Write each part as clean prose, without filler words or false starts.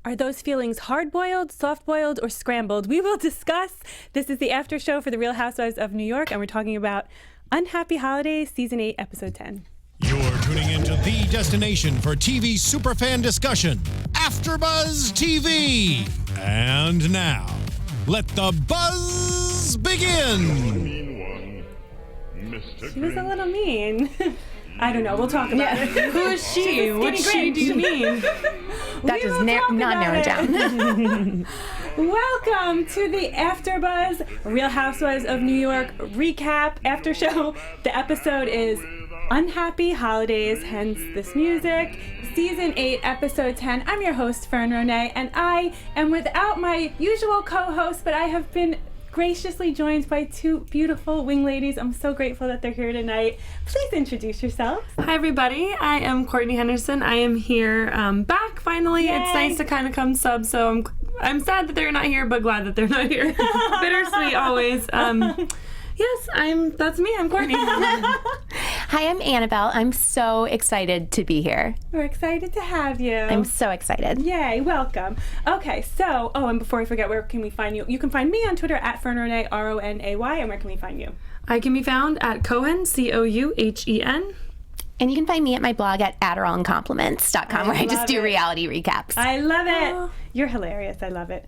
Are those feelings hard-boiled, soft-boiled, or scrambled? We will discuss. This is the after show for the Real Housewives of New York, and we're talking about Unhappy Holidays, Season 8, Episode 10. You're tuning into the destination for TV superfan discussion, AfterBuzz TV. And now, let the buzz begin. She was a little mean. I don't know. We'll talk about it. Who is she? What's she do to me? That does not narrow it down. Welcome to the AfterBuzz Real Housewives of New York recap after show. The episode is Unhappy Holidays, hence this music. Season 8, Episode 10. I'm your host, Fern Ronay, and I am without my usual co-host, but I have been graciously joined by two beautiful wing ladies. I'm so grateful that they're here tonight. Please introduce yourselves. Hi, everybody. I am Courtney Henderson. I am here back finally. Yay. It's nice to kind of come sub, so I'm sad that they're not here, but glad that they're not here. Bittersweet always. Yes, that's me. I'm Courtney. Hi, I'm Annabelle. I'm so excited to be here. We're excited to have you. I'm so excited. Yay, welcome. Okay, so, and before I forget, where can we find you? You can find me on Twitter at Fern Ronay, RONAY, and where can we find you? I can be found at Cohen, COUHEN. And you can find me at my blog at AdderallandCompliments.com, where I just do reality recaps. I love it. You're hilarious. I love it.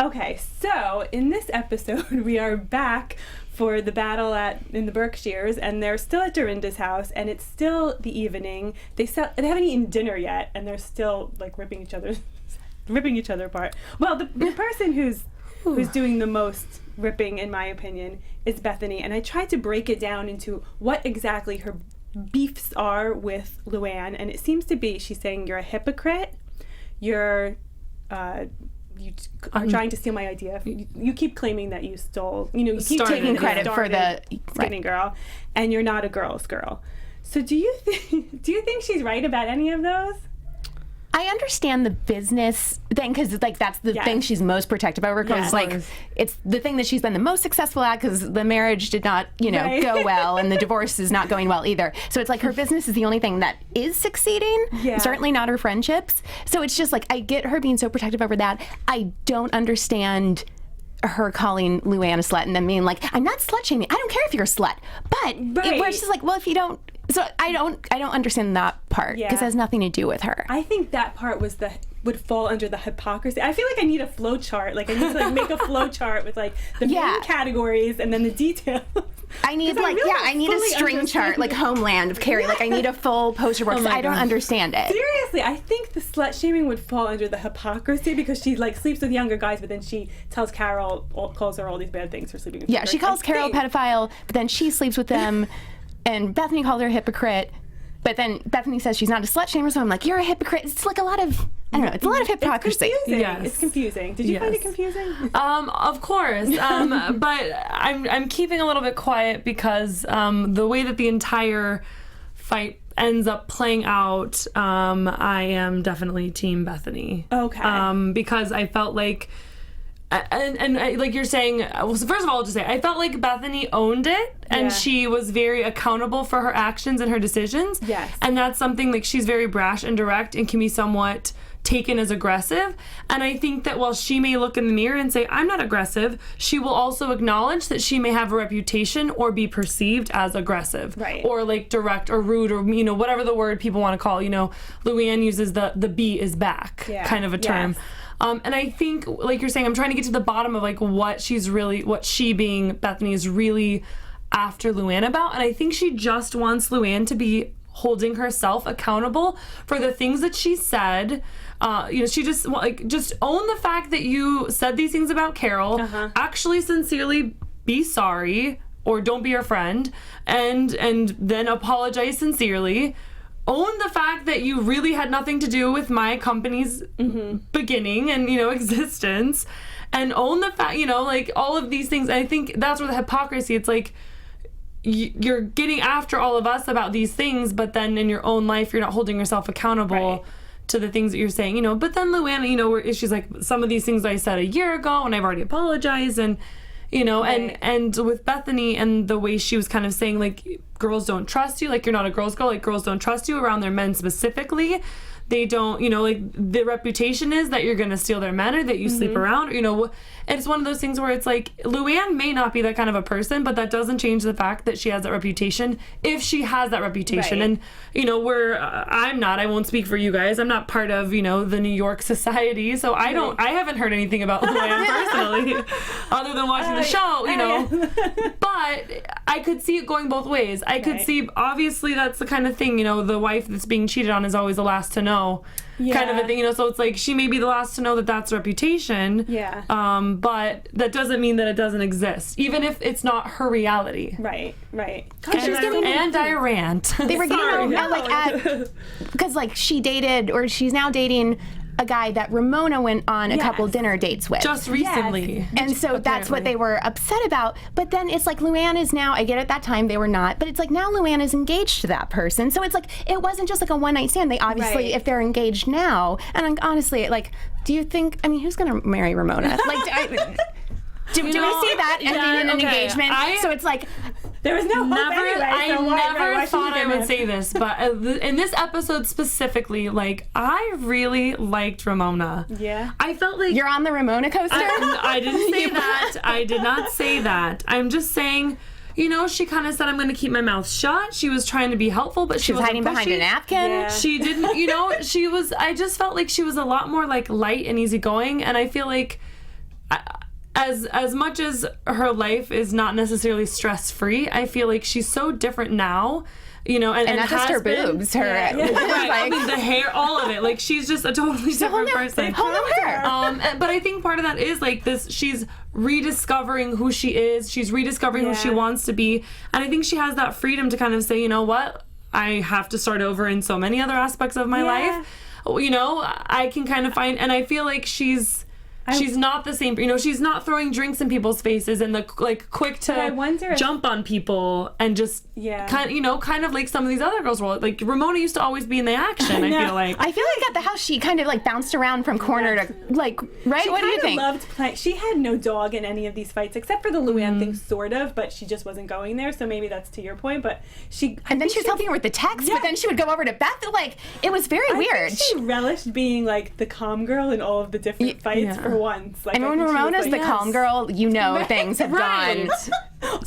Okay, so in this episode, we are back for the battle in the Berkshires, and they're still at Dorinda's house, and it's still the evening. They haven't eaten dinner yet, and they're still like ripping each other apart. Well, the person who's doing the most ripping, in my opinion, is Bethenny, and I tried to break it down into what exactly her beefs are with LuAnn, and it seems to be she's saying you're a hypocrite, you are trying to steal my idea. You keep claiming that you stole, you keep taking credit for the skinny girl, and you're not a girl's girl. So do you think she's right about any of those? I understand the business thing because that's the thing she's most protective over because it's the thing that she's been the most successful at because the marriage did not go well and the divorce is not going well either. So it's like her business is the only thing that is succeeding. Yeah. Certainly not her friendships. So it's just like I get her being so protective over that. I don't understand her calling LuAnn a slut and then being like, I'm not slut shaming. I don't care if you're a slut. But where she's like, well, if you don't. So I don't understand that part because it has nothing to do with her. I think that part would fall under the hypocrisy. I feel like I need a flow chart. Like I need to make a flow chart with the main categories and then the details. I need I need a string chart like Homeland of Carrie. Like I need a full poster book. I don't understand it. Seriously, I think the slut shaming would fall under the hypocrisy because she sleeps with younger guys, but then she tells Carole, calls her all these bad things for sleeping with she calls Carole a pedophile, but then she sleeps with them. And Bethenny called her a hypocrite, but then Bethenny says she's not a slut shamer, so I'm like, you're a hypocrite. It's like a lot of, it's a lot of hypocrisy. It's confusing. Yes. It's confusing. Did you find it confusing? Of course. But I'm keeping a little bit quiet because the way that the entire fight ends up playing out, I am definitely Team Bethenny. Okay. Because I felt like, and like you're saying, well, so first of all, I'll just say, I felt like Bethenny owned it, and she was very accountable for her actions and her decisions. Yes. And that's something, like, she's very brash and direct and can be somewhat taken as aggressive. And I think that while she may look in the mirror and say, I'm not aggressive, she will also acknowledge that she may have a reputation or be perceived as aggressive. Right. Or, like, direct or rude or, whatever the word people want to call. LuAnn uses the B is back kind of a term. Yes. And I think, like you're saying, I'm trying to get to the bottom of what she being Bethenny is really after LuAnn about. And I think she just wants LuAnn to be holding herself accountable for the things that she said. She just own the fact that you said these things about Carole. Actually, sincerely be sorry, or don't be her friend, and then apologize sincerely. Own the fact that you really had nothing to do with my company's beginning and, existence, and own the fact, all of these things. And I think that's where the hypocrisy, it's like, you're getting after all of us about these things, but then in your own life, you're not holding yourself accountable to the things that you're saying, But then LuAnn, she's like, some of these things I said a year ago and I've already apologized, and and with Bethenny and the way she was kind of saying, like, girls don't trust you, like, you're not a girl's girl, like, girls don't trust you around their men specifically. they don't, you know, like the reputation is that you're going to steal their men or that you sleep around, or, you know, and it's one of those things where it's like LuAnn may not be that kind of a person, but that doesn't change the fact that she has that reputation if she has that reputation. Right. And, you know, I won't speak for you guys. I'm not part of, you know, the New York society. So I haven't heard anything about LuAnn personally other than watching the show, you know, but I could see it going both ways. I could see, obviously that's the kind of thing, you know, the wife that's being cheated on is always the last to know. Kind of a thing, you know, so it's like she may be the last to know that that's reputation. Yeah. But that doesn't mean that it doesn't exist, even if it's not her reality. Right. And I rant. They were getting out, because like she dated, or she's now dating a guy that Ramona went on a couple dinner dates with. Just recently. Yes. And so that's what they were upset about. But then it's like LuAnn is now, I get at that time they were not, but it's like now LuAnn is engaged to that person. So it's like, it wasn't just like a one night stand. They obviously, if they're engaged now, and honestly, like, do you think, I mean, who's going to marry Ramona? Like, do we see that ending in an engagement? So it's like, there was no hope anyway, I never thought I would say this, but in this episode specifically, like, I really liked Ramona. Yeah. I felt like... You're on the Ramona coaster? I didn't say that. I did not say that. I'm just saying... You know, she kind of said, I'm going to keep my mouth shut. She was trying to be helpful, but she was hiding behind a napkin. Yeah. She didn't, you know, I just felt like she was a lot more, like, light and easygoing, and I feel like... As much as her life is not necessarily stress-free, I feel like she's so different now, you know, and not just her boobs, her right. I mean, the hair, all of it. Like, she's just a totally different person. Whole new her. But I think part of that is like this. She's rediscovering who she is. She's rediscovering who she wants to be, and I think she has that freedom to kind of say, you know what, I have to start over in so many other aspects of my life. You know, I can kind of find, and I feel like she's not the same, you know, she's not throwing drinks in people's faces and quick to jump on people and just kind of like some of these other girls were. Like Ramona used to always be in the action. I feel like at the house she kind of like bounced around from corner to like, right? What do you think? Loved playing. She had no dog in any of these fights except for the LuAnn thing, sort of, but she just wasn't going there. So maybe that's to your point. But she was helping her with the text, but then she would go over to Beth. Like it was very weird. She relished being like the calm girl in all of the different fights for once. Like, and when Ramona's the calm girl, you know things have gone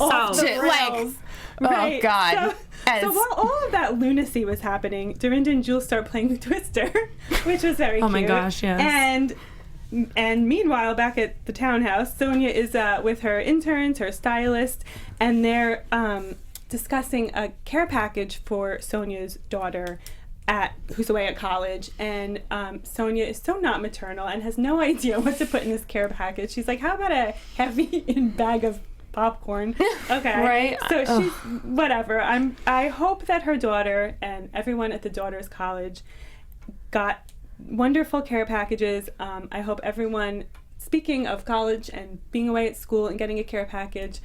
off the rails. Oh God. So while all of that lunacy was happening, Dorinda and Jules start playing the Twister, which was very cute. Oh my gosh, yes. And meanwhile, back at the townhouse, Sonia is with her interns, her stylist, and they're discussing a care package for Sonia's daughter who's away at college, and Sonia is so not maternal and has no idea what to put in this care package. She's like, how about a heavy bag of popcorn? Okay. Right. So she's whatever. I hope that her daughter and everyone at the daughter's college got wonderful care packages. I hope everyone, speaking of college and being away at school and getting a care package,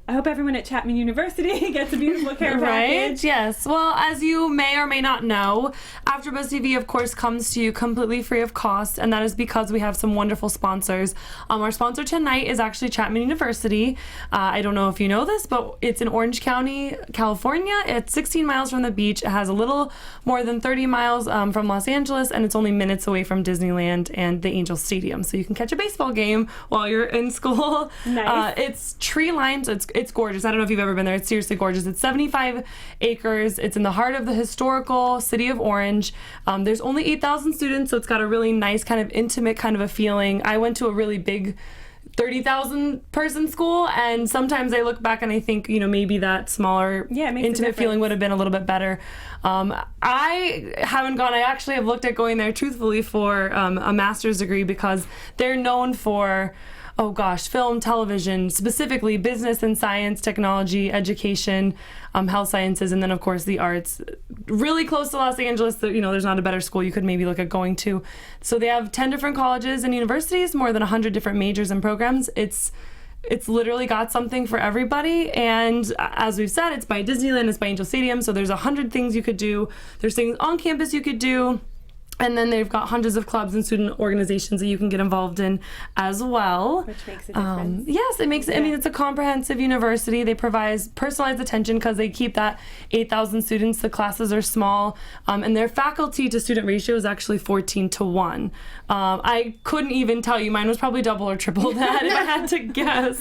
I hope everyone at Chapman University gets a beautiful care package. Yes. Well, as you may or may not know, AfterBuzz TV, of course, comes to you completely free of cost, and that is because we have some wonderful sponsors. Our sponsor tonight is actually Chapman University. I don't know if you know this, but it's in Orange County, California. It's 16 miles from the beach. It has a little more than 30 miles from Los Angeles, and it's only minutes away from Disneyland and the Angels Stadium. So you can catch a baseball game while you're in school. Nice. It's tree-lined. It's gorgeous. I don't know if you've ever been there. It's seriously gorgeous. It's 75 acres. It's in the heart of the historical city of Orange. There's only 8,000 students, so it's got a really nice kind of intimate kind of a feeling. I went to a really big 30,000 person school, and sometimes I look back and I think, you know, maybe that smaller intimate feeling would have been a little bit better. I haven't gone. I actually have looked at going there truthfully for a master's degree, because they're known for film, television, specifically business and science, technology, education, health sciences, and then of course the arts. Really close to Los Angeles, you know, there's not a better school you could maybe look at going to. So they have 10 different colleges and universities, more than 100 different majors and programs. It's literally got something for everybody, and as we've said, it's by Disneyland, it's by Angel Stadium, so there's 100 things you could do. There's things on campus you could do. And then they've got hundreds of clubs and student organizations that you can get involved in as well. Which makes a difference. Yes, it makes. I mean, it's a comprehensive university. They provide personalized attention because they keep that 8,000 students. The classes are small, and their faculty to student ratio is actually 14-1. I couldn't even tell you. Mine was probably double or triple that if I had to guess.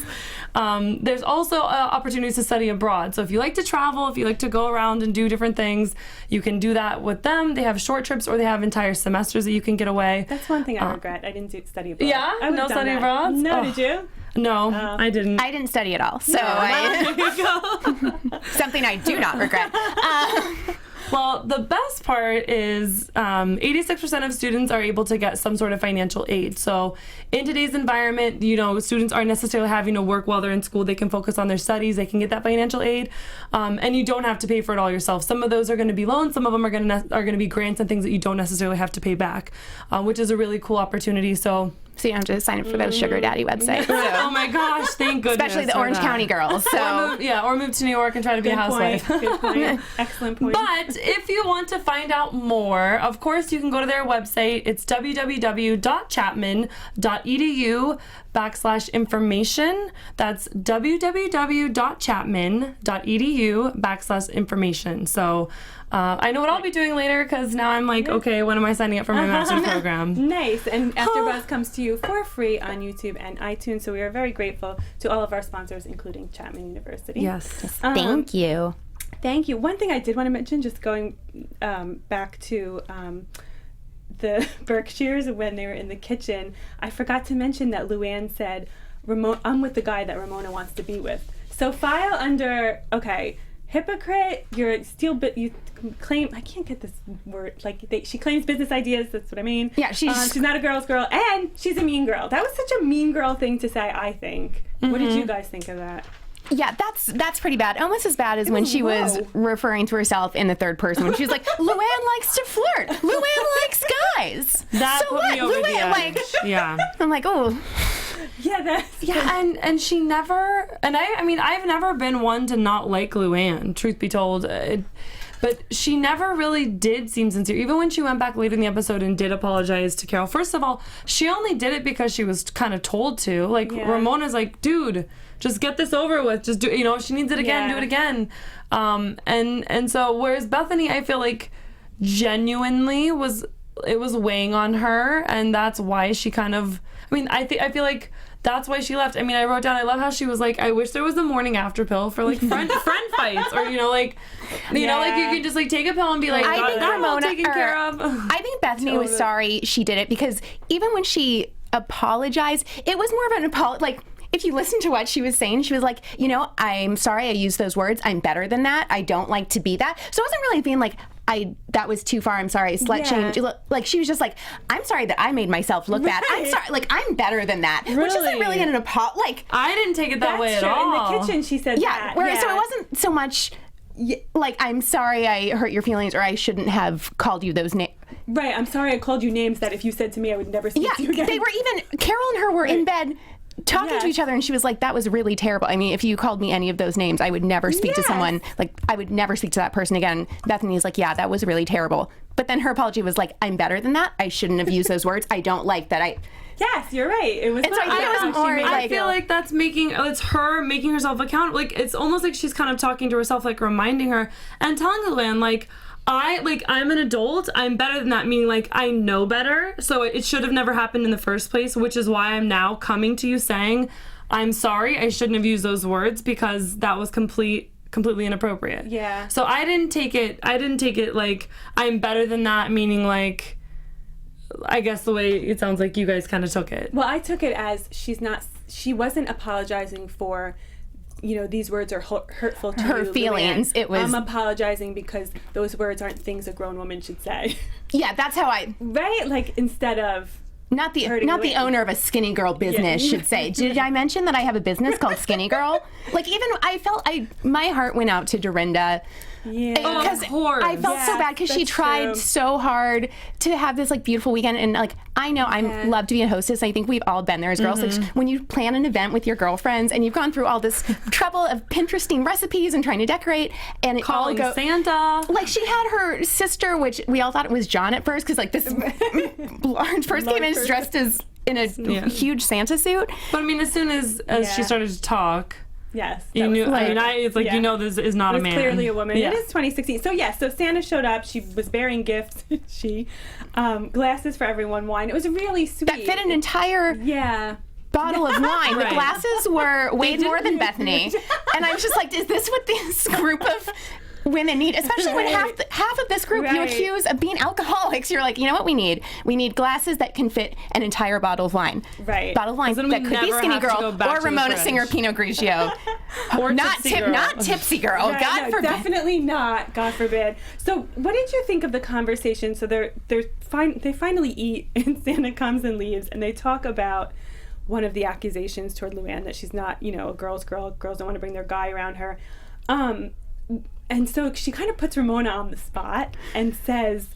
There's also opportunities to study abroad. So if you like to travel, if you like to go around and do different things, you can do that with them. They have short trips or they have entire semesters that you can get away. That's one thing I regret. I didn't study abroad. Yeah? I No study abroad? No, did you? No, I didn't. I didn't study at all. So something I do not regret. Well, the best part is 86% of students are able to get some sort of financial aid. So in today's environment, you know, students aren't necessarily having to work while they're in school. They can focus on their studies. They can get that financial aid, and you don't have to pay for it all yourself. Some of those are going to be loans. Some of them are going to be grants and things that you don't necessarily have to pay back, which is a really cool opportunity. So you don't have to sign up for those sugar daddy websites. So. Oh my gosh, thank goodness. Especially the Orange County girls. So or move to New York and try to be a housewife. Good point. Excellent point. But if you want to find out more, of course, you can go to their website. It's www.chapman.edu/information. That's www.chapman.edu/information. So I know what I'll be doing later because now I'm like, okay, when am I signing up for my master's program? Nice. And AfterBuzz comes to you for free on YouTube and iTunes. So we are very grateful to all of our sponsors, including Chapman University. Yes. Thank you. Thank you. One thing I did want to mention, just going back to the Berkshires when they were in the kitchen, I forgot to mention that LuAnn said, I'm with the guy that Ramona wants to be with. So file under, hypocrite, you're still, but you claim, I can't get this word, she claims business ideas, that's what I mean. Yeah, she's not a girl's girl, and she's a mean girl. That was such a mean girl thing to say, I think. What did you guys think of that? Yeah, that's pretty bad. Almost as bad as when she was referring to herself in the third person when she was like, LuAnn likes to flirt. LuAnn likes guys. That so put me over the edge. Yeah. I'm like, oh. Yeah, and she never, and I mean, I've never been one to not like LuAnn, truth be told. But she never really did seem sincere. Even when she went back later in the episode and did apologize to Carole, first of all, she only did it because she was kind of told to. Ramona's like, dude, just get this over with. Just do, if she needs it again, do it again. And so, whereas Bethenny, I feel like genuinely was weighing on her, and that's why she kind of, I feel like that's why she left. I wrote down, I love how she was like, I wish there was a morning after pill for friend fights, or you can just take a pill and be like, I think Ramona taken care of. I think Bethenny was sorry she did it, because even when she apologized, it was more of an apology. If you listen to what she was saying, she was like, I'm sorry I used those words. I'm better than that. I don't like to be that. So it wasn't really being like, that was too far. I'm sorry. Slut shame. She was just like, I'm sorry that I made myself look bad. I'm sorry. I'm better than that. Which isn't really an apology. I didn't take it that way at all. In the kitchen, she said that. So it wasn't so much I'm sorry I hurt your feelings, or I shouldn't have called you those names. Right. I'm sorry I called you names that if you said to me, I would never speak to you again. They were Carole and her were in bed talking to each other, and she was like, that was really terrible. If you called me any of those names, I would never speak to someone, I would never speak to that person again. Bethenny's like, yeah, that was really terrible. But then her apology was like, I'm better than that. I shouldn't have used those words. I don't like that. Yes, you're right. It was. And so I think it was more I feel like it's her making herself accountable. It's almost like she's kind of talking to herself, reminding her and telling LuAnn, I'm an adult. I'm better than that, meaning I know better. So it should have never happened in the first place, which is why I'm now coming to you saying, I'm sorry. I shouldn't have used those words because that was completely inappropriate. Yeah. So I didn't take it like I'm better than that, meaning I guess the way it sounds like you guys kind of took it. Well, I took it as she wasn't apologizing for, these words are hurtful to her feelings. LuAnn. It was, I'm apologizing because those words aren't things a grown woman should say. Yeah, that's how right? Instead of not the owner of a Skinny Girl business should say. Did I mention that I have a business called Skinny Girl? Even my heart went out to Dorinda Yeah. Of course. I felt so bad because she tried so hard to have this like beautiful weekend, and like I know I love to be a hostess. I think we've all been there as girls. Like when you plan an event with your girlfriends and you've gone through all this trouble of Pinteresting recipes and trying to decorate, and it calling all Santa. Like she had her sister, which we all thought it was John at first, because like this large person came in dressed as in a huge Santa suit. But I mean, as soon as she started to talk. Yes. You knew, it's like, you know, this is not a man. Clearly a woman. Yeah. It is 2016. So Santa showed up. She was bearing gifts. Glasses for everyone, wine. It was really sweet. That fit an entire bottle of wine. The glasses were way more than Bethenny. And I was just like, is this what this group of women need? Especially when half of this group you accuse of being alcoholics. You're like, you know what we need? We need glasses that can fit an entire bottle of wine. Right. Bottle of wine that could be Skinny Girl or Ramona Singer Pinot Grigio. Or not Tipsy Girl. Right, God forbid. Definitely not. God forbid. So what did you think of the conversation? So they finally eat and Santa comes and leaves, and they talk about one of the accusations toward LuAnn, that she's not, a girl's girl. Girls don't want to bring their guy around her. And so she kind of puts Ramona on the spot and says,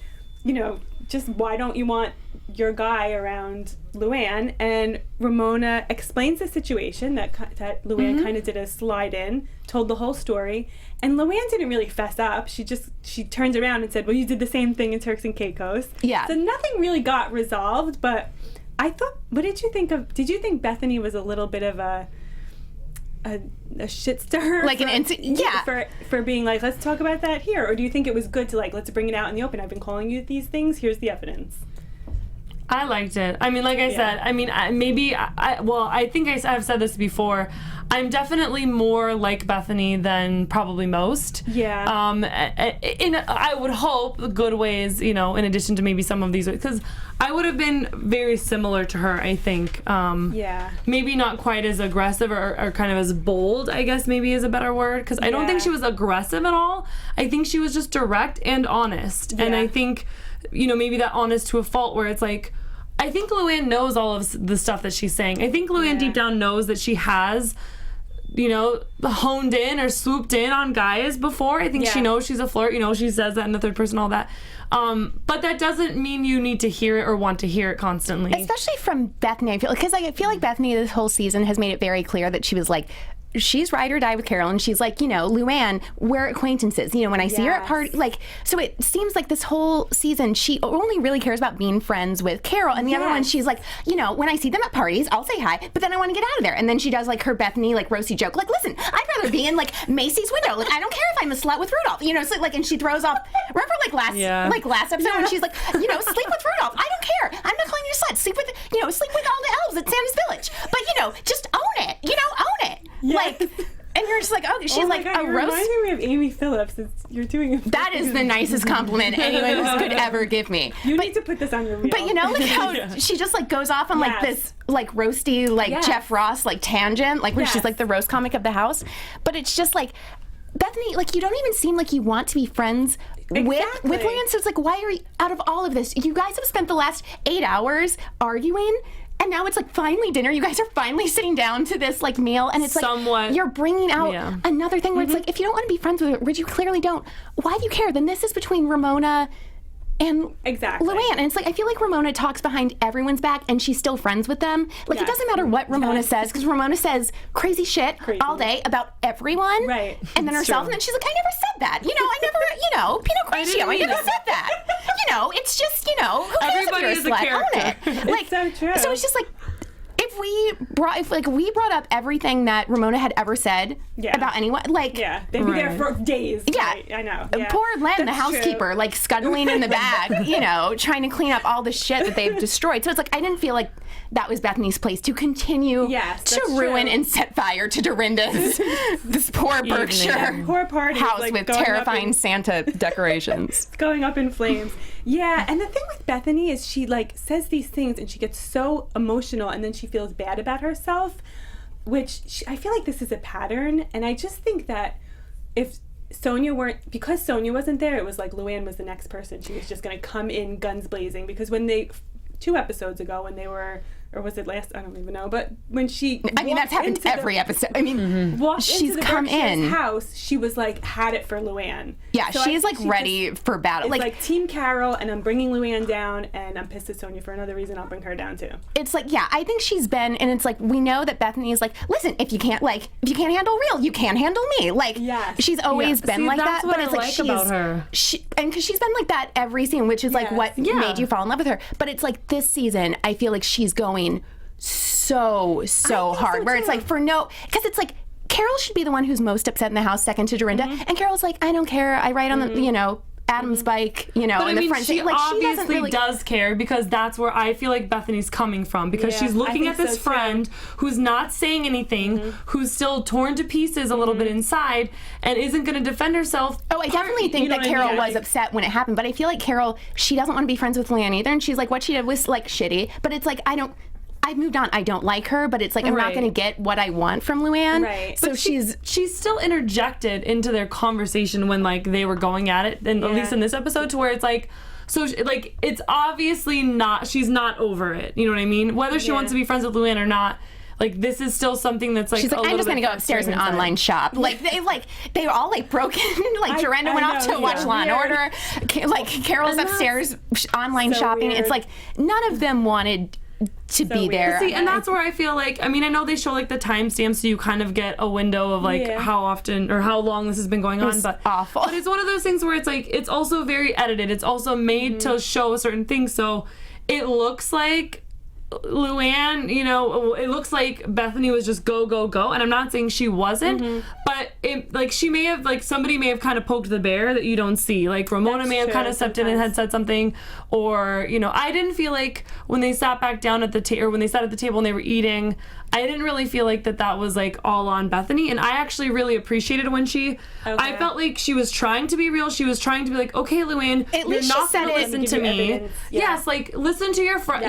just why don't you want your guy around LuAnn? And Ramona explains the situation that LuAnn kind of did a slide in, told the whole story. And LuAnn didn't really fess up. She turns around and said, well, you did the same thing in Turks and Caicos. Yeah. So nothing really got resolved, but I thought, what did you think of, did you think Bethenny was a little bit of a shit stir, like for being like, let's talk about that here? Or do you think it was good to let's bring it out in the open? I've been calling you these things, here's the evidence. I liked it. I mean, like I said, I mean, I think I've said this before. I'm definitely more like Bethenny than probably most. Yeah. In I would hope good ways, in addition to maybe some of these ways, because I would have been very similar to her, I think. Maybe not quite as aggressive or kind of as bold, I guess maybe is a better word, because I don't think she was aggressive at all. I think she was just direct and honest. And I think, maybe that honest to a fault, where it's like, I think LuAnn knows all of the stuff that she's saying. I think LuAnn deep down knows that she has, honed in or swooped in on guys before. I think she knows she's a flirt. She says that in the third person, all that. But that doesn't mean you need to hear it or want to hear it constantly. Especially from Bethenny, I feel like Bethenny this whole season has made it very clear that she was like, she's ride or die with Carole, and she's like, LuAnn, we're acquaintances. When I see her at party, so it seems like this whole season she only really cares about being friends with Carole, and the other one she's like, when I see them at parties, I'll say hi, but then I want to get out of there. And then she does her Bethenny roasty joke, listen, I'd rather be in Macy's window. I don't care if I'm a slut with Rudolph. So and she throws off. Remember last episode when she's like, sleep with Rudolph. I don't care. I'm not calling you a slut. Sleep with all the elves at Santa's village. But just own it. Own it. And you're just like, oh, she's like God, a you're roast. reminding me of Amy Phillips. You're doing that is the nicest compliment anyone could ever give me. You need to put this on your reel. But how she just goes off on this roasty Jeff Ross tangent, where she's the roast comic of the house. But it's just Bethenny, you don't even seem like you want to be friends with LuAnn. So it's why are you, out of all of this, you guys have spent the last 8 hours arguing. And now it's finally dinner. You guys are finally sitting down to this meal, and it's somewhat, you're bringing out another thing where it's if you don't want to be friends with her, which you clearly don't, why do you care? Then this is between Ramona and LuAnn, and it's I feel like Ramona talks behind everyone's back, and she's still friends with them. It doesn't matter what Ramona says, because Ramona says crazy shit all day about everyone, right? And then herself, and then she's like, I never said that. I never, Pinot Grigio, I never said that. It's just, who cares everybody if you're a slut? Own it. It's so true. So it's just if we brought up everything that Ramona had ever said about anyone, they'd be there for days. Yeah, right? I know. Yeah. Poor Len, the housekeeper, scuttling in the bag, trying to clean up all the shit that they've destroyed. So it's I didn't feel like that was Bethenny's place to continue to ruin and set fire to Dorinda's this poor Berkshire house with terrifying Santa decorations. It's going up in flames. Yeah, and the thing with Bethenny is she says these things and she gets so emotional, and then she feels bad about herself, which I feel like this is a pattern. And I just think that if Sonia because Sonia wasn't there, it was LuAnn was the next person. She was just going to come in guns blazing, because when 2 episodes ago when they were or was it last? I don't even know. But when she, that's happened every episode. I mean, walked she's into the come in house. She was like had it for LuAnn. Yeah, so she's like ready for battle. Like Team Carole, and I'm bringing LuAnn down, and I'm pissed at Sonia for another reason. I'll bring her down too. It's like, yeah, I think she's been, and it's like we know that Bethenny is like, listen, if you can't handle Real, you can't handle me. Like, she's always been like that. But it's like she's about her. And because she's been like that every scene, which is like what made you fall in love with her. But it's like this season, I feel like she's going so hard, where it's like because it's like Carole should be the one who's most upset in the house, second to Dorinda, and Carole's like, I don't care, I ride on the Adam's bike, but in the front she seat. Like, obviously does care, because that's where I feel like Bethenny's coming from, because she's looking at this friend who's not saying anything, who's still torn to pieces a little bit inside, and isn't going to defend herself. Oh, I definitely think that Carole was upset when it happened, but I feel like Carole, she doesn't want to be friends with LuAnn either, and she's like, what she did was like shitty, but it's like, I've moved on. I don't like her, but it's like I'm not going to get what I want from LuAnn. Right. So but she's still interjected into their conversation when like they were going at it, and at least in this episode, to where it's like, so like it's obviously not. She's not over it. You know what I mean? Whether she wants to be friends with LuAnn or not. Like, this is still something that's like, she's like, I'm just going to go upstairs and online shop. Like, they were all like broken. Like, Dorinda went off to watch Law and Order. Like, Carole's upstairs online shopping. Weird. It's like, none of them wanted to be there. See, and that's where I feel like, I mean, I know they show like the timestamps, so you kind of get a window of like how often or how long this has been going on. But awful. But it's one of those things where it's like, it's also very edited. It's also made to show a certain thing. So it looks like LuAnn, it looks like Bethenny was just go, and I'm not saying she wasn't, but it, like, she may have, like, somebody may have kind of poked the bear that you don't see. Like, Ramona may have kind of stepped in and had said something, or, I didn't feel like when they sat back down at the table, or when they sat at the table and they were eating, I didn't really feel like that was, like, all on Bethenny, and I actually really appreciated when I felt like she was trying to be real. She was trying to be like, okay, LuAnn, you're not going to listen to me. Yes, like, listen to your friend,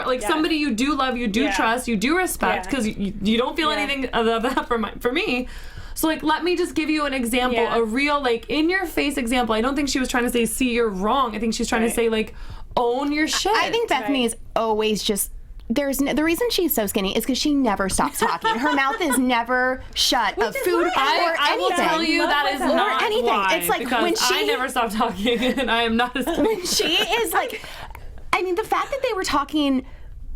like, somebody you do love, you do trust, you do respect, because you don't feel anything of that for me. So, like, let me just give you an example, a real, like, in-your-face example. I don't think she was trying to say, see, you're wrong. I think she's trying to say, like, own your shit. I think Bethenny is always just... the reason she's so skinny is because she never stops talking. Her mouth is never shut of food or anything. I will tell you that is not anything. Why, it's like because when she I never stop talking, and I am not as skinny. When she is like, I mean, the fact that they were talking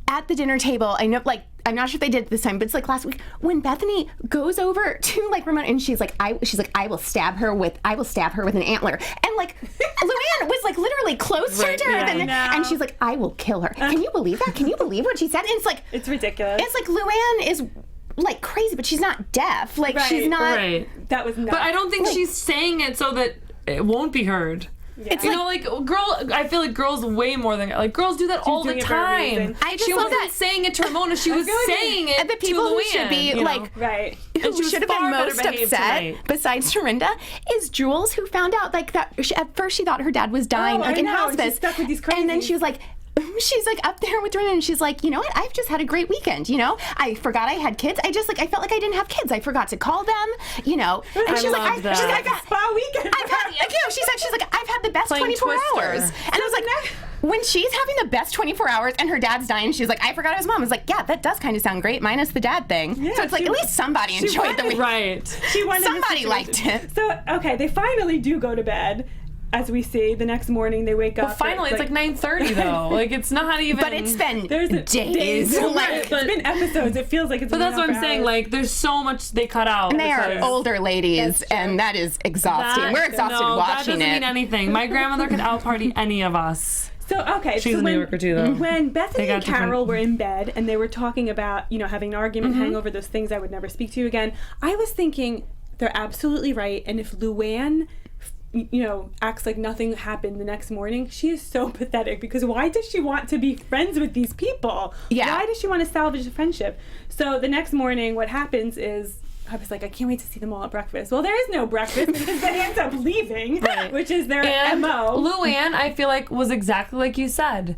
at the dinner table, I know, like, I'm not sure if they did it this time, but it's like last week when Bethenny goes over to like Ramona and she's like, I will stab her with an antler, and like LuAnn was like literally closer to her and she's like, I will kill her. Can you believe that? Can you believe what she said? And it's like, it's ridiculous. It's like LuAnn is like crazy, but she's not deaf. Like she's not. Right. That was nuts. But I don't think she's saying it so that it won't be heard. Yeah. It's I feel like girls way more than girls do that all the time. She wasn't saying it to Ramona. She was saying it the people to who LuAnn, should be who should have been most upset besides Dorinda is Jules, who found out like that at first she thought her dad was dying in hospice, stuck with these crazies. And then she was like. She's like up there with Dorinda and she's like, you know what? I've just had a great weekend. I forgot I had kids. I felt like I didn't have kids. I forgot to call them. And she's like, I've had spa weekend. She's like, I've had the best 24 hours. And I was like, when she's having the best 24 hours and her dad's dying, she's like, I forgot his mom. I was like, yeah, that does kind of sound great, minus the dad thing. Yeah, so it's like at least somebody enjoyed the weekend. Right. Somebody liked it. So okay, they finally do go to bed. As we see, the next morning they wake up. Well, finally, it's like 9:30 though. Like it's not even. But it's been days. It's been episodes. It feels like it's. But that's what I'm saying. Like there's so much they cut out. And they are older ladies, and that is exhausting. We're exhausted watching that doesn't mean anything. My grandmother could out-party any of us. So okay, she's a New Yorker too, though. When Bethenny and Carole were in bed and they were talking about having an argument, hangover, those things I would never speak to you again, I was thinking they're absolutely right. And if LuAnn acts like nothing happened the next morning, she is so pathetic, because why does she want to be friends with these people? Yeah. Why does she want to salvage a friendship? So the next morning what happens is I was like, I can't wait to see them all at breakfast. Well, there is no breakfast because they end up leaving, which is their MO. LuAnn, I feel like, was exactly like you said.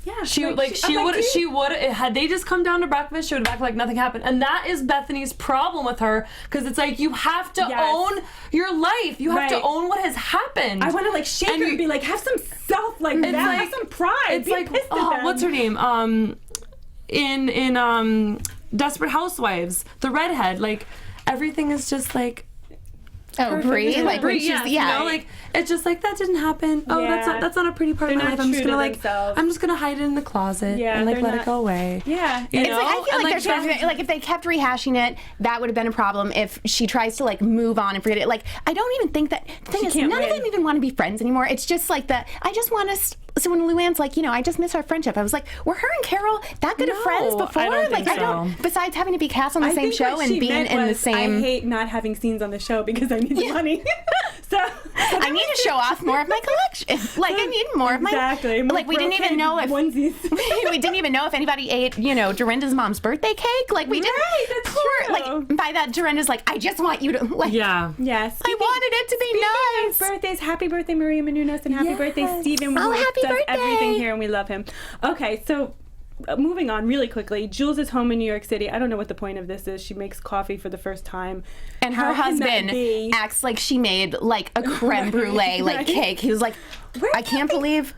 Yeah, she would had they just come down to breakfast, she would have acted like nothing happened, and that is Bethenny's problem with her, because it's like you have to own your life, you have to own what has happened. I want to shake her and be like, have some self, have some pride. It's be like, pissed at them. What's her name? in Desperate Housewives, the redhead, like everything is just like. Oh, Brie, like when she's you know, like it's just like that didn't happen. Oh, that's not a pretty part of my life. I'm just gonna hide it in the closet and like let it go away. Yeah, it's like I feel like there's like if they kept rehashing it, that would have been a problem. If she tries to like move on and forget it, like I don't even think that. The thing is, none of them even want to be friends anymore. It's just like that. I just want to. So when LuAnn's like, I just miss our friendship, I was like, were her and Carole that good of friends before? I don't. Besides having to be cast on the same show and being in the same. I hate not having scenes on the show because I need the money. So I need to show off more of my collection. Like I need more of my. Exactly. Like we didn't even know if we didn't even know if anybody ate, Dorinda's mom's birthday cake. Like we didn't. Right, that's true. Like by that, Dorinda's like, I just want you to like. Yeah. Yes. I wanted it to be nice. Birthdays, happy birthday Maria Menounos and happy birthday Stephen. Oh, happy does birthday. Everything here and we love him. Okay, so moving on really quickly. Jules is home in New York City. I don't know what the point of this is. She makes coffee for the first time. And her husband acts like she made like a creme brulee like cake. He was like, I can't believe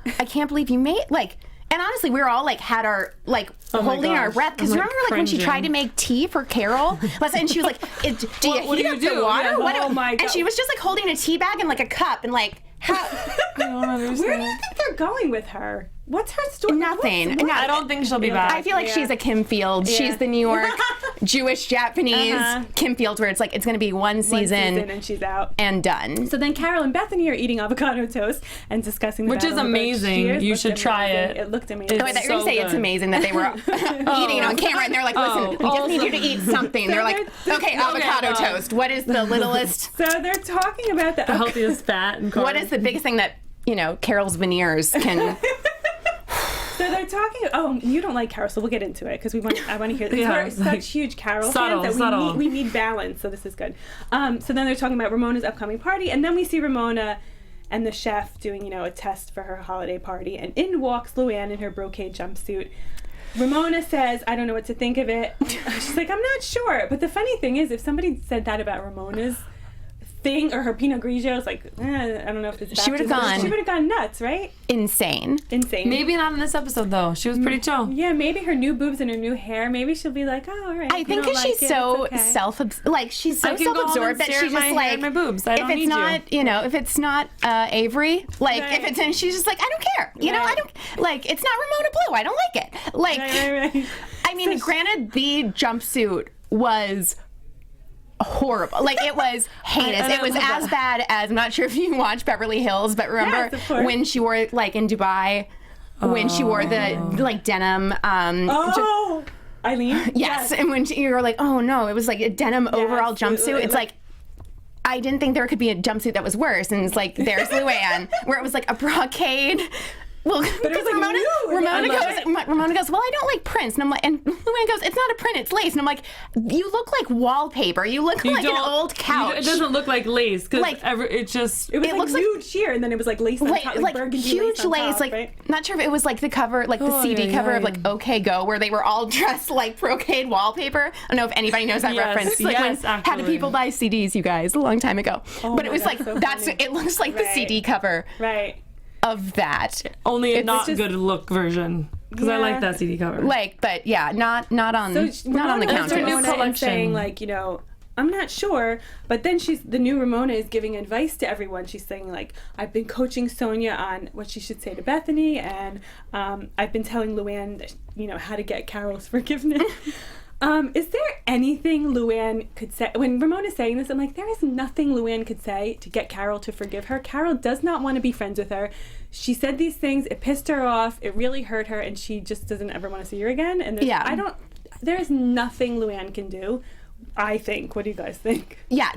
you made like. And honestly, we were all like had our like holding our breath because remember like when she tried to make tea for Carole, and she was like, "Do you heat up the water?" Yeah. Oh my God! And she was just like holding a tea bag and like a cup and like. How? Where do you think they're going with her? What's her story? Nothing. I don't think she'll be back. I feel like she's a Kim Field. She's the New York Jewish Japanese Kim Field, where it's like it's going to be one season and she's out and done. So then Carole and Bethenny are eating avocado toast and discussing the which is amazing. You should try it. It looked amazing. Oh, I thought you were going to say it's amazing that they were eating on camera and they're like, listen, we just need you to eat something. They're like, okay, avocado toast. What is the littlest? So they're talking about the healthiest fat and carbs. What is the biggest thing that Carole's veneers can? So they're talking. Oh, you don't like Carole, so we'll get into it because I want to hear this. We're such huge Carole fans that we need balance. So this is good. So then they're talking about Ramona's upcoming party, and then we see Ramona and the chef doing a test for her holiday party, and in walks LuAnn in her brocade jumpsuit. Ramona says, I don't know what to think of it. She's like, I'm not sure. But the funny thing is, if somebody said that about Ramona's thing or her Pinot Grigio, it's like, I don't know if this. She would have gone nuts, right? Insane. Maybe not in this episode though. She was pretty chill. Yeah, maybe her new boobs and her new hair. Maybe she'll be like, oh, all right. I think because she's so she's so self-absorbed that she's just like, my boobs. I don't if it's need not, if it's not Avery, like if it's, and she's just like, I don't care. I don't like. It's not Ramona Blue. I don't like it. Like, right. I mean, granted, the jumpsuit was horrible. Like it was heinous. It was as bad as, I'm not sure if you watched Beverly Hills, but remember when she wore it like in Dubai, when she wore the like denim Eileen? Yes. And when you were like, oh no, it was like a denim overall jumpsuit. It's like I didn't think there could be a jumpsuit that was worse. And it's like, there's LuAnn, where it was like a brocade. Well, because Ramona goes, well, I don't like prints. And I'm like, and LuAnn goes, it's not a print, it's lace. And I'm like, you look like wallpaper. You look like an old couch. It doesn't look like lace because it looks like nude sheer, and then it was like lace on top, like burgundy huge lace. Top, like right? Not sure if it was like the cover, like the CD cover of like OK Go, where they were all dressed like brocade wallpaper. I don't know if anybody knows that reference. Like when how did people buy CDs, you guys, a long time ago. But it was like it looks like the CD cover. Right. Of that, only a not good look version because I like that CD cover. Like, but yeah, not on the counter. New collection, saying like, I'm not sure, but then the new Ramona is giving advice to everyone. She's saying like, I've been coaching Sonia on what she should say to Bethenny, and I've been telling LuAnn, how to get Carole's forgiveness. Is there anything LuAnn could say? When Ramona's saying this, I'm like, there is nothing LuAnn could say to get Carole to forgive her. Carole does not want to be friends with her. She said these things, it pissed her off, it really hurt her, and she just doesn't ever want to see her again. And there is nothing LuAnn can do, I think. What do you guys think? Yeah,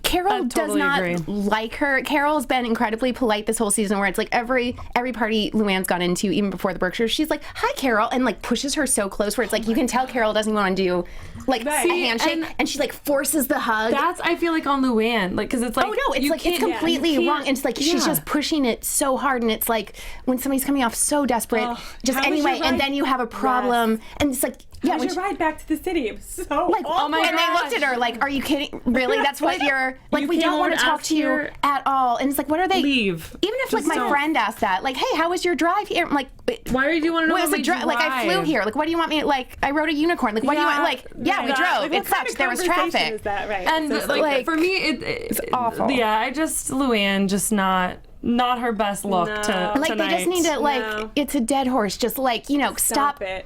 Carole does not like her. Carole's been incredibly polite this whole season, where it's like every party LuAnn's gone into, even before the Berkshires, she's like, hi Carole, and like pushes her so close where it's like you can tell Carole doesn't want to do like a handshake, and she like forces the hug. That's, I feel like, on LuAnn, like, because it's like, oh no, it's like it's completely wrong, and it's like she's just pushing it so hard, and it's like when somebody's coming off so desperate, and then you have a problem, and it's like, How was your ride back to the city? It was so like, awful. oh my and gosh. They looked at her like, are you kidding? Really? That's what you're like, we don't want to talk to you at all. And it's like, what are they? Leave. Even if like my friend asked that, like, hey, how was your drive here? I'm like, why do you want to know my drive? Like, I flew here. Like, what do you want me, like, I rode a unicorn. Like, what do you want? Like, we drove. Like, it sucked. There was traffic. Is that, right? And so like, for me, it's awful. Yeah, LuAnn, just not her best look to like tonight. They just need to like it's a dead horse, just like stop it,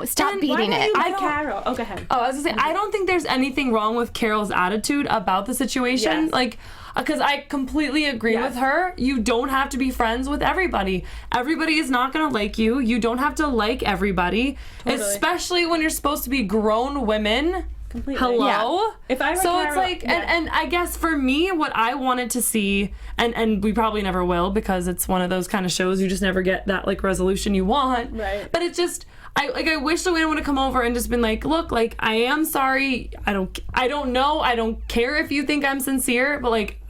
stop beating it. Carole. Oh, go ahead. I was gonna say I don't think there's anything wrong with Carole's attitude about the situation. Yes. Like, because I completely agree with her. You don't have to be friends with everybody. Everybody is not gonna like you. You don't have to like everybody, especially when you're supposed to be grown women. Completely. Hello? Yeah. If I were so Carole, it's like, and I guess for me, what I wanted to see, and we probably never will because it's one of those kind of shows you just never get that like resolution you want. Right. But it's just, I wish LuAnn would have come over and just been like, look, like, I am sorry. I don't know. I don't care if you think I'm sincere, but like,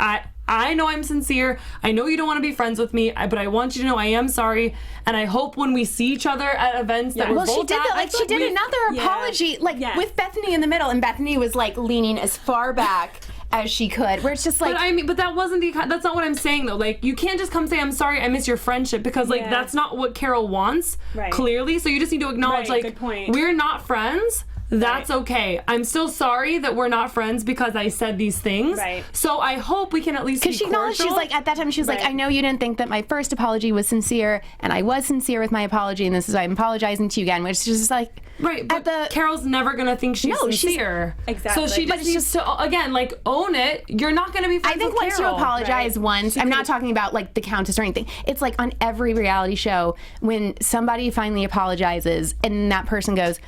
I know I'm sincere. I know you don't want to be friends with me, but I want you to know I am sorry. And I hope when we see each other at events that we're both she did at, that. Like, she did another apology, like with Bethenny in the middle, and Bethenny was like leaning as far back as she could. Where it's just like, but that wasn't that's not what I'm saying though. Like, you can't just come say I'm sorry, I miss your friendship, because like that's not what Carole wants. Right. Clearly, so you just need to acknowledge like good point. We're not friends. That's okay. I'm still sorry that we're not friends because I said these things. Right. So I hope we can at least be because she acknowledged, cordial. she's like, at that time, she was like, I know you didn't think that my first apology was sincere, and I was sincere with my apology, and this is why I'm apologizing to you again, which is just like, right, but Carole's never gonna think she's sincere. Exactly. So she just needs to, again, like, own it. You're not gonna be friends I think with once Carole. you apologize once, I'm not talking about like the Countess or anything. It's like on every reality show when somebody finally apologizes and that person goes,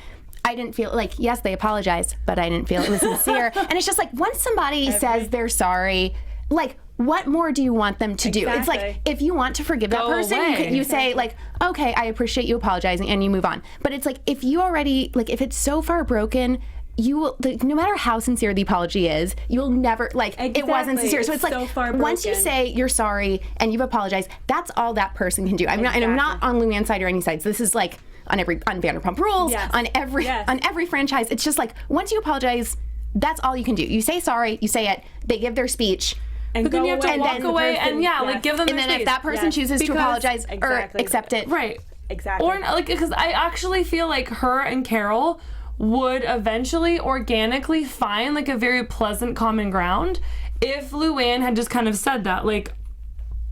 I didn't feel like, yes, they apologized, but I didn't feel it was sincere. And it's just like, once somebody says they're sorry, like, what more do you want them to do? It's like, if you want to forgive that person, you say like, okay, I appreciate you apologizing, and you move on. But it's like, if you already, like, if it's so far broken, you will, like, no matter how sincere the apology is, you'll never, like, it wasn't sincere. So it's like, once you say you're sorry and you've apologized, that's all that person can do. I'm not, and I'm not on LuAnn's side or any sides. This is like on Vanderpump Rules, on every franchise. It's just like, once you apologize, that's all you can do. You say sorry, you say it, they give their speech. But then you have to walk away and like give them their space. And then if that person chooses to apologize or accept it. Right. Exactly. Or like, because I actually feel like her and Carole would eventually organically find like a very pleasant common ground if LuAnn had just kind of said that, like,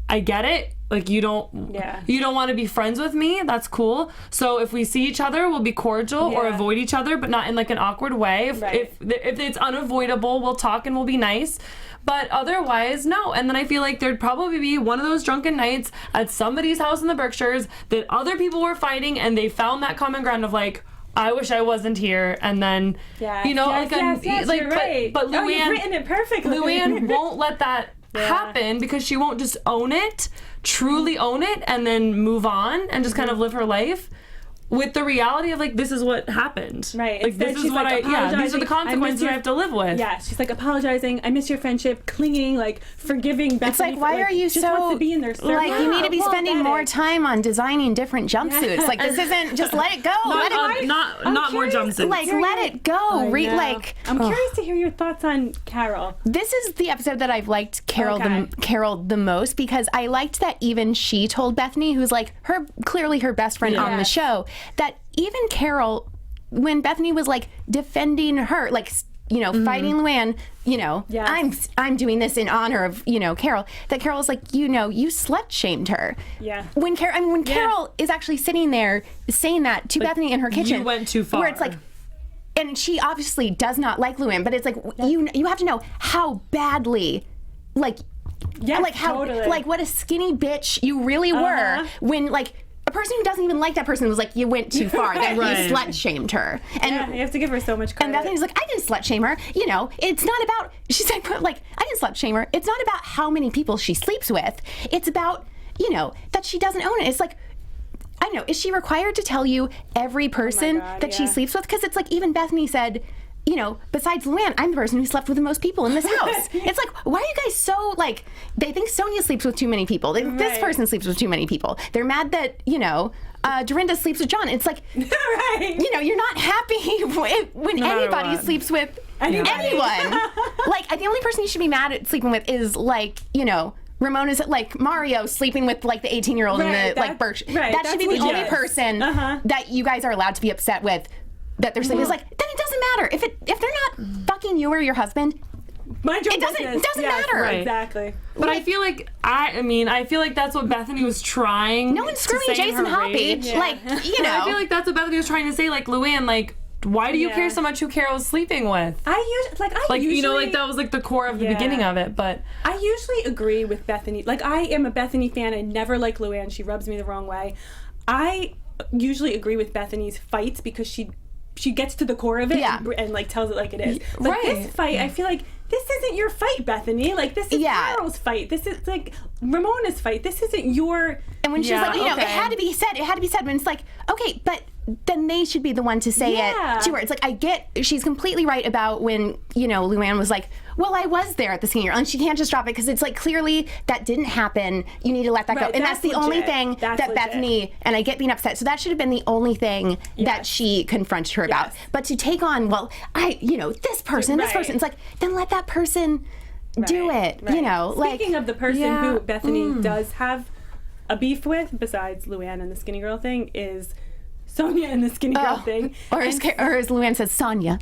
I get it. Like, you don't want to be friends with me. That's cool. So if we see each other, we'll be cordial or avoid each other, but not in like an awkward way. If it's unavoidable, we'll talk and we'll be nice. But otherwise, no. And then I feel like there'd probably be one of those drunken nights at somebody's house in the Berkshires that other people were fighting, and they found that common ground of like, I wish I wasn't here, and then like you're right. But LuAnn, you've written it perfectly. LuAnn won't let that happen because she won't just own it, truly own it, and then move on and just kind of live her life with the reality of like, this is what happened. Right. Like, this is what these are the consequences I have to live with. Yeah. She's like apologizing. I miss your friendship, clinging, like forgiving Bethenny. It's like, why are you just so wants to be in their circle. like, you need to be spending more time on designing different jumpsuits. Like, this isn't just let it go. Not more jumpsuits. Like, let it go. I'm curious to hear your thoughts on Carole. This is the episode that I've liked Carole the most, because I liked that even she told Bethenny, who's like clearly her best friend on the show, that even Carole, when Bethenny was like defending her, like, fighting LuAnn, I'm doing this in honor of, Carole, that Carole was like, you slut shamed her. Yeah. When Carole is actually sitting there saying that to Bethenny in her kitchen. You went too far. Where it's like, and she obviously does not like LuAnn, but it's like, you have to know how badly, like, what a skinny bitch you really were when, like, a person who doesn't even like that person was like, you went too far. That you slut shamed her. And you have to give her so much credit. And Bethenny's like, I didn't slut shame her. It's not about, she's like, I didn't slut shame her. It's not about how many people she sleeps with. It's about, that she doesn't own it. It's like, I don't know, is she required to tell you every person that she sleeps with? Because it's like, even Bethenny said, you know, besides LuAnn, I'm the person who slept with the most people in this house. It's like, why are you guys so, like, they think Sonia sleeps with too many people. They think this person sleeps with too many people. They're mad that, you know, Dorinda sleeps with John. It's like, you know, you're not happy when anybody sleeps with anyone. Like, the only person you should be mad at sleeping with is, like, you know, Ramona's like Mario sleeping with like the 18-year-old in the like Berkshires. That should be the only person that you guys are allowed to be upset with that they're sleeping. It's like, then it doesn't matter if they're not fucking you or your husband. It doesn't matter. Right. Exactly. But I feel like I feel like that's what Bethenny was trying. No one's screwing Jason Hoppy. Like, you know. I feel like that's what Bethenny was trying to say. Like, LuAnn, like, why do you care so much who Carole's sleeping with? I usually, you know, like that was like the core of the beginning of it. But I usually agree with Bethenny. Like, I am a Bethenny fan. I never like LuAnn. She rubs me the wrong way. I usually agree with Bethenny's fights because she gets to the core of it and like tells it like it is. But this fight, I feel like this isn't your fight, Bethenny. Like, this is Carole's fight. This is like Ramona's fight. This isn't your. And when she's like, you know, it had to be said. It had to be said. When it's like, okay, but then they should be the one to say it to her. It's like, I get, she's completely right about when, you know, LuAnn was like, well, I was there at the senior, and she can't just drop it because it's like, clearly that didn't happen. You need to let that go. And that's the only thing that Bethenny, and I get being upset. So that should have been the only thing that she confronted her about. But to take on, well, you know, this person, it's like, then let that person do it. You know, speaking of the person who Bethenny does have a beef with, besides LuAnn and the skinny girl thing, is Sonia and the skinny girl thing. Or as LuAnn says, Sonia.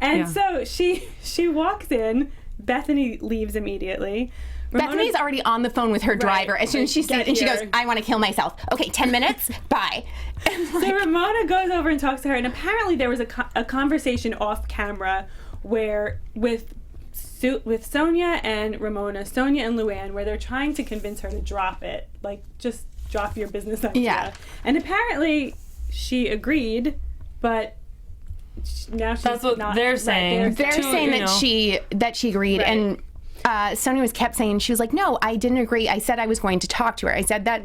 And so she walks in. Bethany leaves immediately. Bethany's already on the phone with her driver as soon as she sees it, and she goes, I want to kill myself. Okay, 10 minutes? Bye. So Ramona goes over and talks to her, and apparently there was a conversation off camera where with Sonia and Ramona, Sonia and LuAnn, where they're trying to convince her to drop it. Like, just drop your business idea. Yeah. And apparently she agreed, but now she's that's what not. They're saying. They're saying that she agreed, and Sonia kept saying, she was like, no, I didn't agree. I said I was going to talk to her. I said that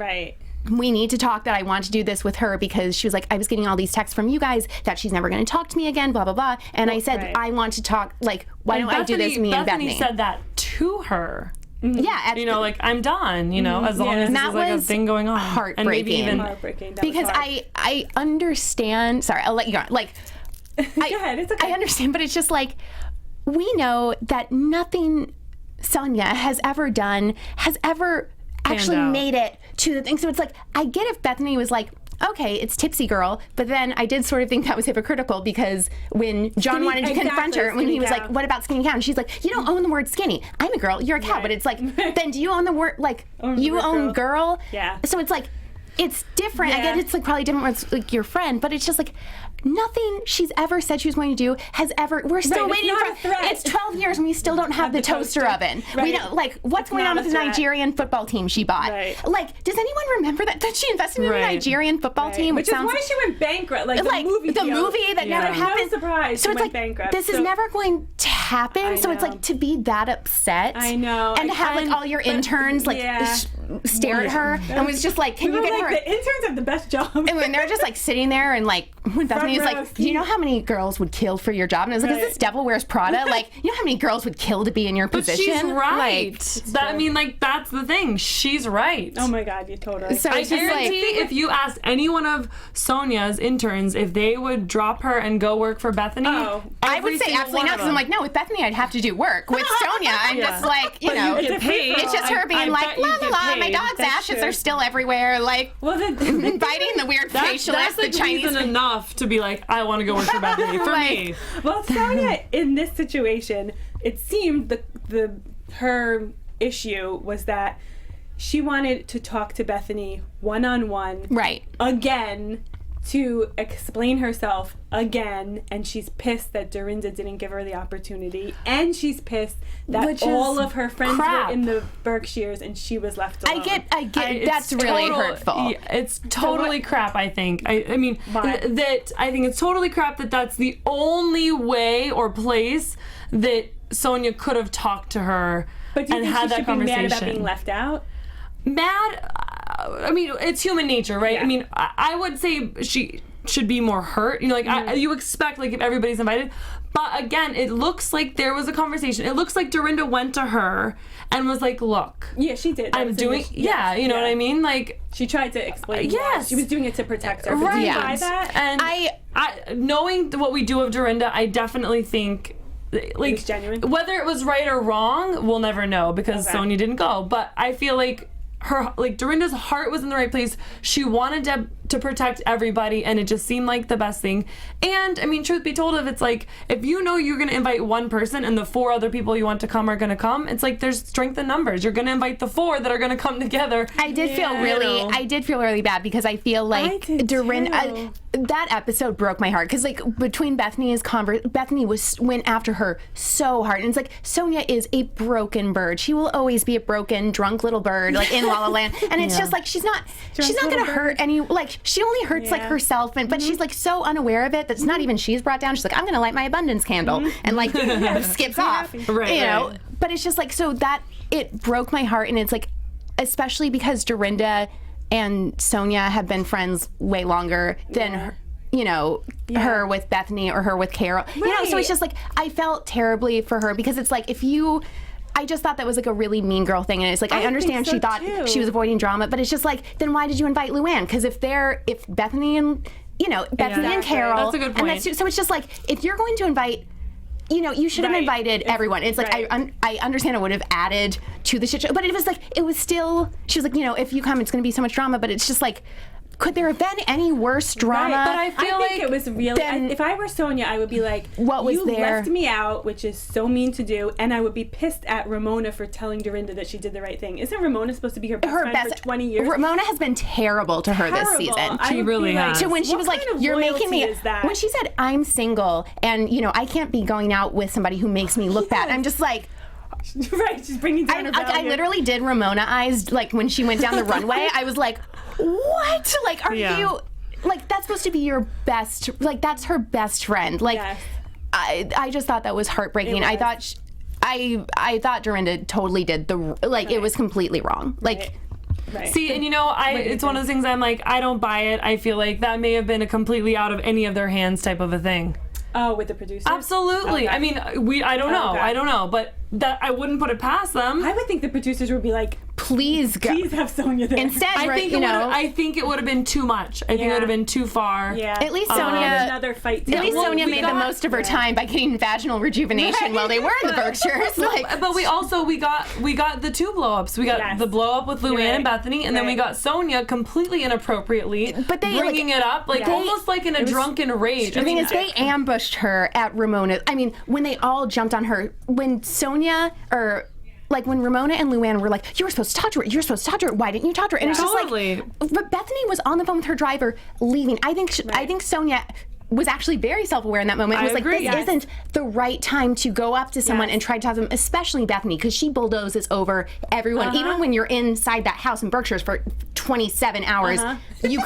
we need to talk, that I want to do this with her, because she was like, I was getting all these texts from you guys that she's never going to talk to me again, blah, blah, blah. And I said, I want to talk, like, why don't I do this, me and Bethenny? Bethenny said that to her. Yeah. You know, like, I'm done, you know, as long as this is like a thing going on. Heartbreaking. And maybe even heartbreaking. Because I understand, sorry, I'll let you go. Like, go ahead, it's okay. I understand, but it's just like, we know that nothing Sonia has ever done has ever actually made it to the thing. So it's like, I get if Bethenny was like, okay, it's Tipsy Girl, but then I did sort of think that was hypocritical, because when John wanted to confront her, when he was like, what about skinny cow? And she's like, you don't own the word skinny. I'm a girl, you're a cow. But it's like, then do you own the word, like, you own girl? Yeah. So it's like, it's different. I get it's like probably different with like your friend, but it's just like, nothing she's ever said she was going to do has ever. We're still waiting for. It's 12 years and we still don't have the toaster oven. We don't like what's going on with the Nigerian football team she bought. Like, does anyone remember that she invested in a Nigerian football team? Which is why she went bankrupt. Like the movie that never happened. No surprise. So it's like bankrupt. This is never going to happen. So it's like, to be that upset. I know. And to have like all your interns like stare at her and was just like, can you get her? The interns have the best job. And when they're just like sitting there and like when Bethany's like, do you know how many girls would kill for your job? And I was like, is this Devil Wears Prada? Like, you know how many girls would kill to be in your position? She's right. I mean, like, that's the thing. She's right. Oh my God, you totally. So I guarantee if you asked any one of Sonia's interns if they would drop her and go work for Bethenny, I would say absolutely not, because I'm like, no, with Bethenny I'd have to do work. With Sonia, I'm just like, you know, it's just her being like, la la la, my dog's ashes are still everywhere, like, biting the weird facialist, the Chinese. That's reason enough to be like, I want to go work for Bethenny, for me. Well, Sonia, in this situation, it seemed her issue was that she wanted to talk to Bethenny one-on-one. Right. Again, to explain herself again, and she's pissed that Dorinda didn't give her the opportunity, and she's pissed that all of her friends were in the Berkshires and she was left alone. I get that's really hurtful. It's totally crap, I think. I mean, that I think it's totally crap that that's the only way or place that Sonia could have talked to her and had that conversation. Be mad about being left out? Mad? I mean, it's human nature, right? Yeah. I mean, I would say she should be more hurt. You know, like, you expect, like, if everybody's invited. But again, it looks like there was a conversation. It looks like Dorinda went to her and was like, look. Yeah, she did. I'm doing, you know what I mean? Like, she tried to explain. Yes. She was doing it to protect her. Right. Did you buy that? And I knowing what we do of Dorinda, I definitely think, like, it's genuine. Whether it was right or wrong, we'll never know because Sonia didn't go. But I feel like Dorinda's heart was in the right place. She wanted to protect everybody, and it just seemed like the best thing. And I mean, truth be told, if it's like, if you know you're going to invite one person and the 4 other people you want to come are going to come, it's like there's strength in numbers. You're going to invite the 4 that are going to come together. I did feel really bad because I feel like Dorinda. That episode broke my heart because, like, between Bethenny's Bethenny went after her so hard, and it's like Sonia is a broken bird. She will always be a broken, drunk little bird, like in La La Land, and it's just like she's not going to hurt any. Like, she only hurts like herself, but she's like so unaware of it that it's not even she's brought down. She's like, I'm going to light my abundance candle, and like skips off, you know. But it's just like, so that it broke my heart, and it's like, especially because Dorinda and Sonia have been friends way longer than her, you know, her with Bethenny or her with Carole. You know, so it's just like, I felt terribly for her because it's like, I just thought that was like a really mean girl thing, and it's like, I understand she thought she was avoiding drama, but it's just like, then why did you invite LuAnn? Because if Bethenny and, you know, Bethenny and Carole, that's a good point. So it's just like, if you're going to invite, you know, you should have invited everyone. It's like, I understand it would have added to the shit show, but it was like, it was still, she was like, you know, if you come, it's going to be so much drama, but it's just like, could there have been any worse drama? But I think it was really. If I were Sonia, I would be like, "What was you there? left me out," which is so mean to do, and I would be pissed at Ramona for telling Dorinda that she did the right thing. Isn't Ramona supposed to be her best friend for 20 years? Ramona has been terrible to her this season. She really has. So when she was like, "You're making me," when she said, "I'm single," and you know, I can't be going out with somebody who makes me look bad. I'm just like. Right, she's bringing down her value. I literally did Ramona eyes, like when she went down the runway. I was like, what? Like, are you, like, that's supposed to be your best, like, that's her best friend. Like, I just thought that was heartbreaking. I thought Dorinda totally did it was completely wrong. Like, See, and you know, it's one of those things I'm like, I don't buy it. I feel like that may have been a completely out of any of their hands type of a thing. Oh, with the producers? Absolutely. Okay. I mean, I don't know. I don't know, but that I wouldn't put it past them. I would think the producers would be like, please go. Please have Sonia there. Instead, I think it would have been too much. I think it would have been too far. Yeah. At least Sonia another fight. At least Sonia made the most of her time by getting vaginal rejuvenation while they were in the Berkshires. But we got the 2 blow-ups. We got the blow-up with LuAnn and Bethenny, and then we got Sonia completely inappropriately bringing it up, like almost like in a drunken rage. The thing is, they ambushed her at Ramona. I mean, when they all jumped on her, when Sonia like when Ramona and LuAnn were like, you were supposed to talk to her. You're supposed to talk to her. Why didn't you talk to her? And it's just like, but Bethenny was on the phone with her driver leaving. I think Sonia was actually very self-aware in that moment. It was this isn't the right time to go up to someone and try to talk to them, especially Bethenny, because she bulldozes over everyone. Even when you're inside that house in Berkshires for 27 hours, you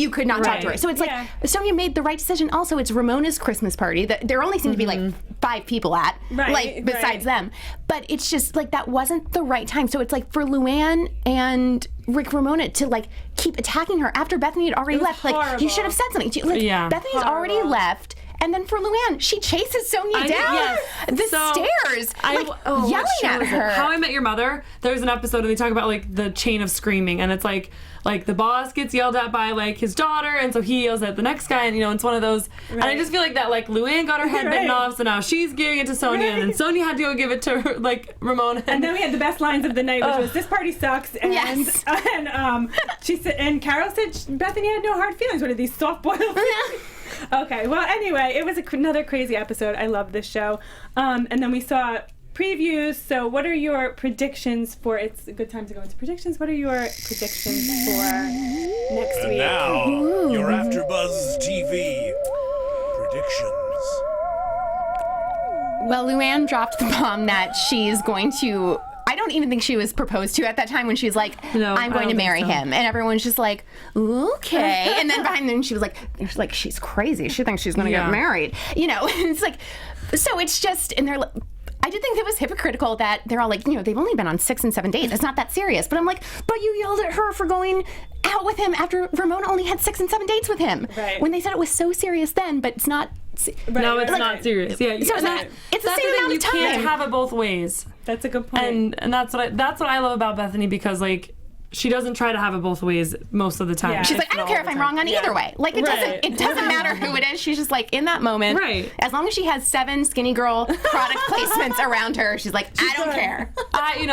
could not talk to her. So it's like, Sonia made the right decision. Also, it's Ramona's Christmas party that there only seem to be like 5 people at, besides them. But it's just like, that wasn't the right time. So it's like, for LuAnn and Ramona to like keep attacking her after Bethenny had already left. Horrible. Like, you should have said something. Like, Bethenny's already left. And then for LuAnn, she chases Sonia down the stairs, yelling at her. How I Met Your Mother, there's an episode and they talk about like the chain of screaming, and it's like the boss gets yelled at by like his daughter, and so he yells at the next guy, and you know, it's one of those. And I just feel like that, like LuAnn got her head bitten off, so now she's giving it to Sonia, and then Sonia had to go give it to her, like Ramona. And then we had the best lines of the night, which was, "This party sucks," and she said, and Carole said Bethenny had no hard feelings. What are these soft-boiled things? Okay, well, anyway, it was another crazy episode. I love this show. And then we saw previews. So what are your predictions for, it's a good time to go into predictions. What are your predictions for next week? And now, your AfterBuzz TV predictions. Well, LuAnn dropped the bomb that she's going to... I don't even think she was proposed to at that time when she's like, I'm going to marry him. And everyone's just like, okay. And then behind them, she was like, she's crazy. She thinks she's going to get married. You know, and it's like, so it's just, and they're like, I did think it was hypocritical that they're all like, they've only been on 6 and 7 dates. It's not that serious. But I'm like, but you yelled at her for going out with him after Ramona only had 6 and 7 dates with him. Right. When they said it was so serious then, but it's not. No, it's not serious. Yeah, So it's the same amount of time. You can't have it both ways. That's a good point. And that's what I love about Bethenny, because like, she doesn't try to have it both ways most of the time. Yeah. She's like, I don't care if I'm wrong on either way. Like, it doesn't matter who it is. She's just like, in that moment, as long as she has 7 skinny girl product placements around her, she's like, I don't care.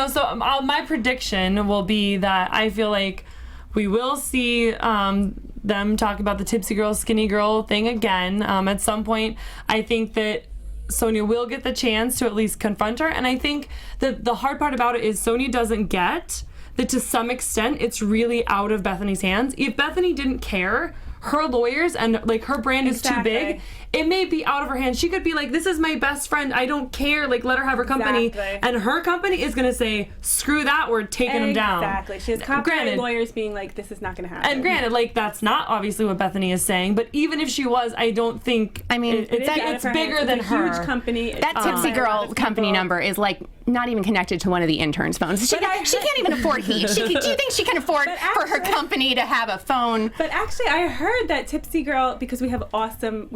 So my prediction will be that I feel like we will see them talk about the tipsy girl, skinny girl thing again at some point. I think that Sonia will get the chance to at least confront her. And I think that the hard part about it is Sonia doesn't get that to some extent it's really out of Bethenny's hands. If Bethenny didn't care, her lawyers and like her brand is too big, it may be out of her hands. She could be like, this is my best friend, I don't care, like let her have her company. And her company is gonna say, screw that, we're taking them down. Exactly. She has copyright lawyers being like, this is not gonna happen. And granted, like that's not obviously what Bethenny is saying, but even if she was, I don't think, it's bigger than her. Huge company. That tipsy girl company number is like not even connected to one of the interns' phones. She can't even afford heat. Do you think she can afford for her company to have a phone? But actually, I heard that Tipsy Girl, because we have awesome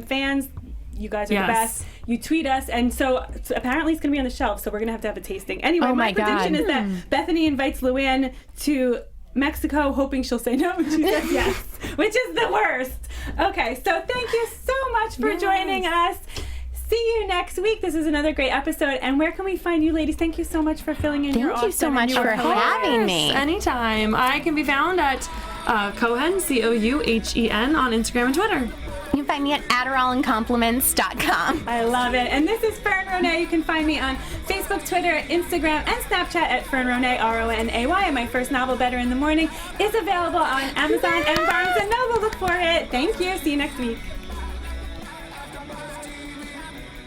fans. You guys are the best. You tweet us, and so apparently it's going to be on the shelf. So we're going to have a tasting. Anyway, my prediction is that Bethenny invites LuAnn to Mexico, hoping she'll say no, and she says yes, which is the worst. Okay, so thank you so much for joining us. See you next week. This is another great episode. And where can we find you, ladies? Tk you so much for filling in your Thank you so much for having me. Anytime. I can be found at Cohen, Couhen, on Instagram and Twitter. You can find me at AdderallAndCompliments.com. I love it. And this is Fern Ronay. You can find me on Facebook, Twitter, Instagram, and Snapchat at Fern Ronay, RONAY. And my first novel, Better in the Morning, is available on Amazon and Barnes & Noble. Look for it. Thank you. See you next week.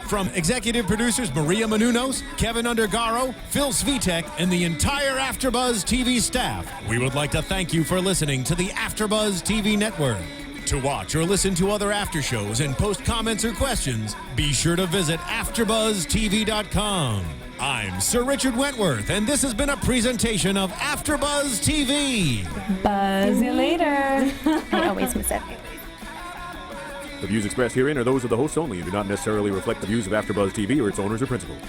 From executive producers Maria Menounos, Kevin Undergaro, Phil Svitek, and the entire AfterBuzz TV staff, we would like to thank you for listening to the AfterBuzz TV network. To watch or listen to other after shows and post comments or questions, be sure to visit AfterBuzzTV.com. I'm Sir Richard Wentworth, and this has been a presentation of AfterBuzz TV. Buzz you later. I always miss it. The views expressed herein are those of the hosts only and do not necessarily reflect the views of AfterBuzz TV or its owners or principals.